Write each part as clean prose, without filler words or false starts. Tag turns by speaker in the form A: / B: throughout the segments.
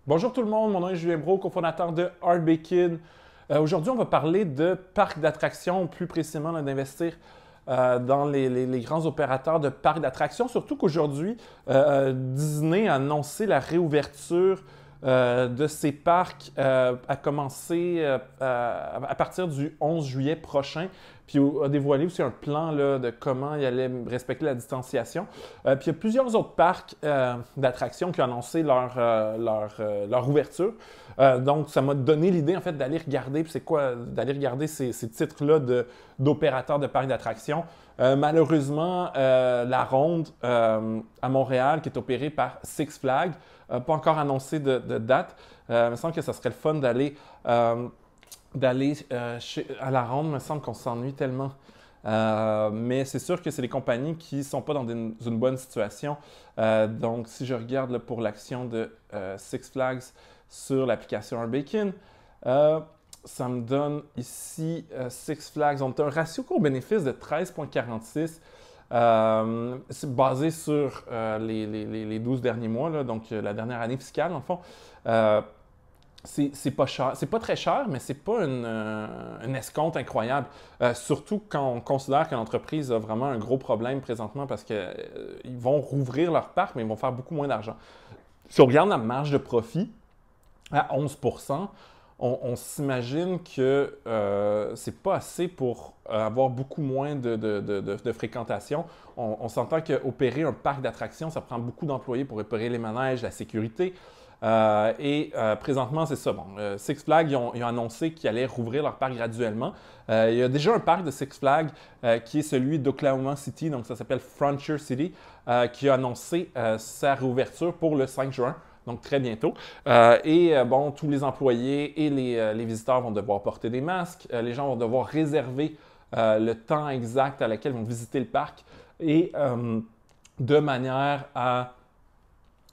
A: Bonjour tout le monde, mon nom est Julien Brault, cofondateur de Art Bacon. Aujourd'hui, on va parler de parcs d'attractions, plus précisément d'investir dans les grands opérateurs de parcs d'attractions. Surtout qu'aujourd'hui, Disney a annoncé la réouverture de ses parcs à commencer à partir du 11 juillet prochain. Puis a dévoilé aussi un plan là, de comment il allait respecter la distanciation. Puis il y a plusieurs autres parcs d'attractions qui ont annoncé leur ouverture. Donc, ça m'a donné l'idée en fait d'aller regarder, puis c'est quoi, d'aller regarder ces titres-là d'opérateurs de parcs d'attractions. Malheureusement, la Ronde à Montréal, qui est opérée par Six Flags, n'a pas encore annoncé de date. Il me semble que ça serait le fun d'aller à la Ronde. Il me semble qu'on s'ennuie tellement. Mais c'est sûr que c'est des compagnies qui ne sont pas dans une bonne situation. Donc, si je regarde là, pour l'action de Six Flags sur l'application Art Bacon, ça me donne ici Six Flags. On a un ratio court-bénéfice de 13,46. C'est basé sur les 12 derniers mois, là, donc la dernière année fiscale, en fond. C'est pas cher. C'est pas très cher, mais c'est pas une escompte incroyable. Surtout quand on considère que l'entreprise a vraiment un gros problème présentement parce qu'ils vont rouvrir leur parc, mais ils vont faire beaucoup moins d'argent. Si on regarde la marge de profit à 11 %, on s'imagine que c'est pas assez pour avoir beaucoup moins de fréquentation. On s'entend qu'opérer un parc d'attractions, ça prend beaucoup d'employés pour opérer les manèges, la sécurité. Présentement, c'est ça. Bon, Six Flags, ils ont annoncé qu'ils allaient rouvrir leur parc graduellement. Il y a déjà un parc de Six Flags qui est celui d'Oklahoma City, donc ça s'appelle Frontier City, qui a annoncé sa réouverture pour le 5 juin. Donc, très bientôt. Bon, tous les employés et les visiteurs vont devoir porter des masques. Les gens vont devoir réserver le temps exact à laquelle ils vont visiter le parc et de manière à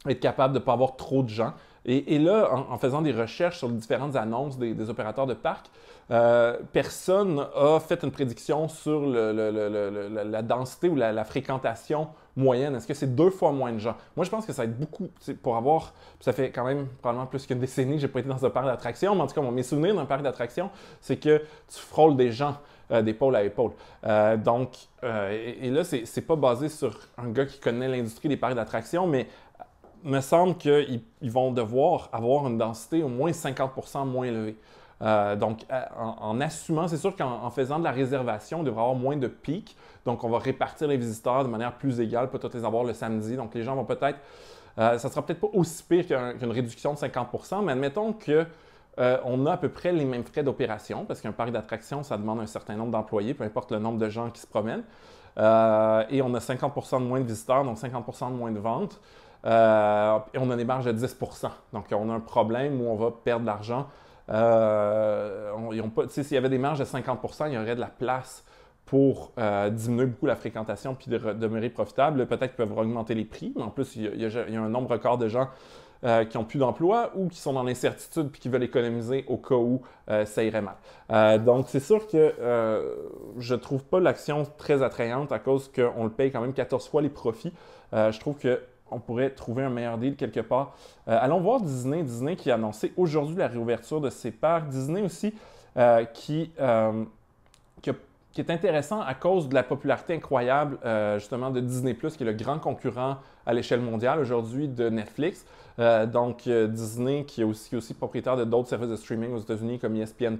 A: être capable de ne pas avoir trop de gens. Et là, en faisant des recherches sur les différentes annonces des opérateurs de parcs, personne n'a fait une prédiction sur la densité ou la fréquentation moyenne. Est-ce que c'est 2 fois moins de gens? Moi, je pense que ça va être beaucoup, pour avoir, ça fait quand même probablement plus qu'une décennie que je n'ai pas été dans un parc d'attractions, mais en tout cas, mes souvenirs d'un parc d'attractions, c'est que tu frôles des gens d'épaule à épaule. Et là, c'est pas basé sur un gars qui connaît l'industrie des parcs d'attractions, mais me semble qu'ils vont devoir avoir une densité au moins 50 % moins élevée. En assumant, c'est sûr qu'en faisant de la réservation, on devrait avoir moins de pics. Donc, on va répartir les visiteurs de manière plus égale, peut-être les avoir le samedi. Donc, les gens vont peut-être... ça sera peut-être pas aussi pire qu'une réduction de 50 %, mais admettons qu'on a à peu près les mêmes frais d'opération, parce qu'un parc d'attractions, ça demande un certain nombre d'employés, peu importe le nombre de gens qui se promènent. Et on a 50 % de moins de visiteurs, donc 50 % de moins de ventes. Et on a des marges de 10 %. Donc, on a un problème où on va perdre de l'argent. S'il y avait des marges de 50 %, il y aurait de la place pour diminuer beaucoup la fréquentation puis de demeurer profitable. Peut-être qu'ils peuvent augmenter les prix, mais en plus, il y a un nombre record de gens qui n'ont plus d'emploi ou qui sont dans l'incertitude puis qui veulent économiser au cas où ça irait mal. Donc, c'est sûr que je ne trouve pas l'action très attrayante à cause qu'on le paye quand même 14 fois les profits. Je trouve qu'on pourrait trouver un meilleur deal quelque part. Allons voir Disney. Disney qui a annoncé aujourd'hui la réouverture de ses parcs. Disney aussi qui est intéressant à cause de la popularité incroyable justement de Disney+, qui est le grand concurrent à l'échelle mondiale aujourd'hui de Netflix. Disney qui est aussi propriétaire de d'autres services de streaming aux États-Unis comme ESPN+,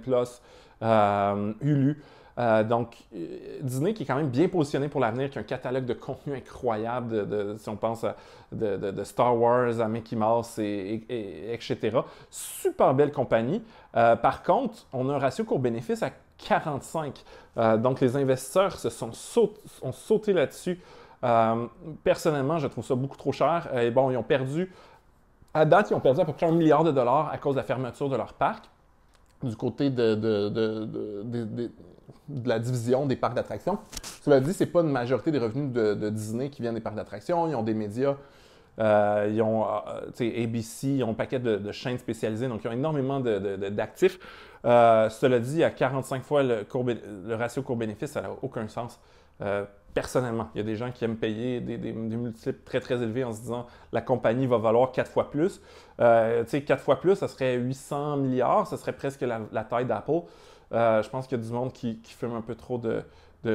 A: Hulu. Disney qui est quand même bien positionné pour l'avenir, qui a un catalogue de contenu incroyable, si on pense de Star Wars à Mickey Mouse, etc. Super belle compagnie. Par contre, on a un ratio court-bénéfice à 45. Donc, les investisseurs ont sauté là-dessus. Personnellement, je trouve ça beaucoup trop cher. Ils ont perdu, à date, ils ont perdu à peu près $1 milliard à cause de la fermeture de leur parc. Du côté de la division des parcs d'attractions. Cela dit, ce n'est pas une majorité des revenus de Disney qui viennent des parcs d'attractions. Ils ont des médias, ils ont ABC, ils ont un paquet de chaînes spécialisées, donc ils ont énormément d'actifs. Cela dit, à 45 fois le ratio court-bénéfice, ça n'a aucun sens. personnellement. Il y a des gens qui aiment payer des multiples très, très élevés en se disant la compagnie va valoir 4 fois plus. Tu sais, 4 fois plus, ça serait 800 milliards, ça serait presque la taille d'Apple. Je pense qu'il y a du monde qui fume un peu trop de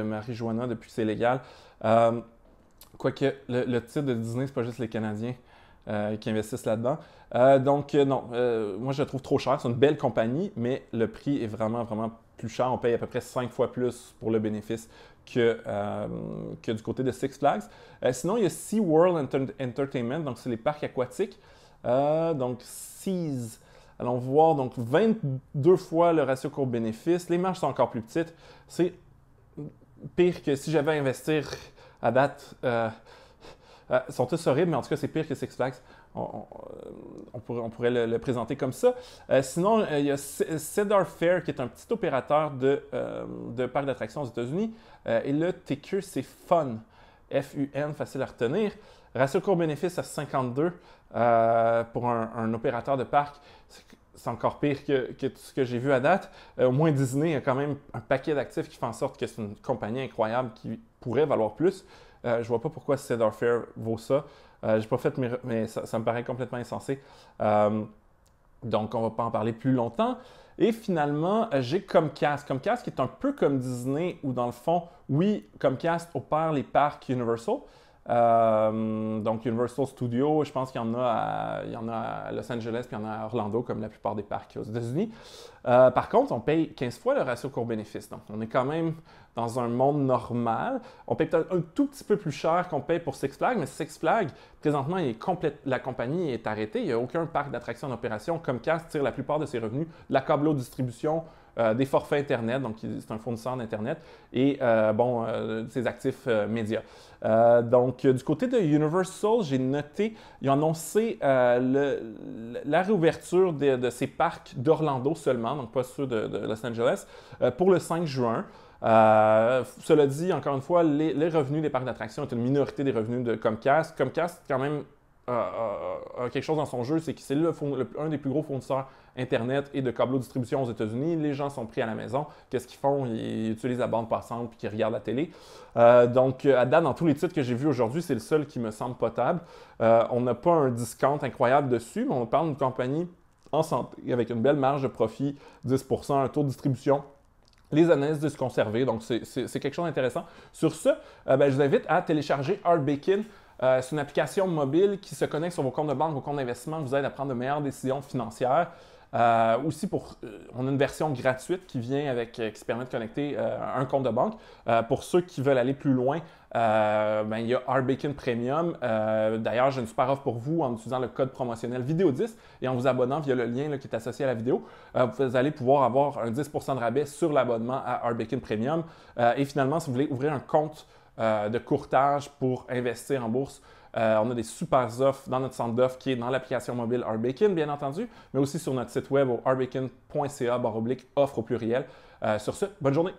A: marijuana depuis que c'est légal. Quoique, le titre de Disney, c'est pas juste les Canadiens qui investissent là-dedans. Donc, non, moi je le trouve trop cher. C'est une belle compagnie, mais le prix est vraiment, vraiment plus cher. On paye à peu près 5 fois plus pour le bénéfice que du côté de Six Flags. Sinon, il y a SeaWorld Entertainment, donc c'est les parcs aquatiques. Donc, Seas. Allons voir, donc 22 fois le ratio court-bénéfice. Les marges sont encore plus petites. C'est pire que si j'avais à investir à date. Ils sont tous horribles, mais en tout cas, c'est pire que Six Flags. On pourrait le présenter comme ça. Sinon, il y a Cedar Fair, qui est un petit opérateur de parc d'attractions aux États-Unis. Et le ticker, c'est FUN. F-U-N, facile à retenir. Ratio court-bénéfice à 52 pour un opérateur de parc. C'est encore pire que tout ce que j'ai vu à date. Au moins, Disney a quand même un paquet d'actifs qui font en sorte que c'est une compagnie incroyable qui pourrait valoir plus. Je ne vois pas pourquoi Cedar Fair vaut ça. Je n'ai pas fait, mais ça me paraît complètement insensé. Donc, on ne va pas en parler plus longtemps. Et finalement, j'ai Comcast. Comcast qui est un peu comme Disney, où dans le fond, oui, Comcast opère les parcs Universal. Donc, Universal Studios, je pense qu'il y en a à Los Angeles, puis il y en a à Orlando, comme la plupart des parcs aux États-Unis. Par contre, on paye 15 fois le ratio court-bénéfice. Donc, on est quand même dans un monde normal. On paye peut-être un tout petit peu plus cher qu'on paye pour Six Flags, mais Six Flags, présentement, la compagnie est arrêtée. Il n'y a aucun parc d'attractions en opération. Comcast tire la plupart de ses revenus de la câblo-distribution, des forfaits Internet, donc c'est un fournisseur d'Internet, et ses actifs médias. Donc, du côté de Universal, j'ai noté, ils ont annoncé la réouverture de ces parcs d'Orlando seulement, donc pas ceux de Los Angeles, pour le 5 juin. Cela dit, encore une fois, les revenus des parcs d'attractions est une minorité des revenus de Comcast. Comcast, quand même, a quelque chose dans son jeu, c'est que c'est un des plus gros fournisseurs Internet et de câblo-distribution aux États-Unis. Les gens sont pris à la maison. Qu'est-ce qu'ils font? Ils utilisent la bande passante puis ils regardent la télé. Donc, à date, dans tous les titres que j'ai vus aujourd'hui, c'est le seul qui me semble potable. On n'a pas un discount incroyable dessus, mais on parle d'une compagnie en santé avec une belle marge de profit, 10%, un taux de distribution. Les analyses de se conserver, donc c'est quelque chose d'intéressant. Sur ce, je vous invite à télécharger ArtBacon. C'est une application mobile qui se connecte sur vos comptes de banque, vos comptes d'investissement, vous aide à prendre de meilleures décisions financières. Aussi, on a une version gratuite qui vient qui se permet de connecter un compte de banque. Pour ceux qui veulent aller plus loin, il y a ArtBacon Premium. D'ailleurs, j'ai une super offre pour vous en utilisant le code promotionnel Vidéo10 et en vous abonnant via le lien qui est associé à la vidéo. Vous allez pouvoir avoir un 10% de rabais sur l'abonnement à ArtBacon Premium. Et finalement, si vous voulez ouvrir un compte de courtage pour investir en bourse, on a des super offres dans notre centre d'offres qui est dans l'application mobile ArtBacon, bien entendu, mais aussi sur notre site web au artbacon.ca/offre au pluriel. Sur ce, bonne journée!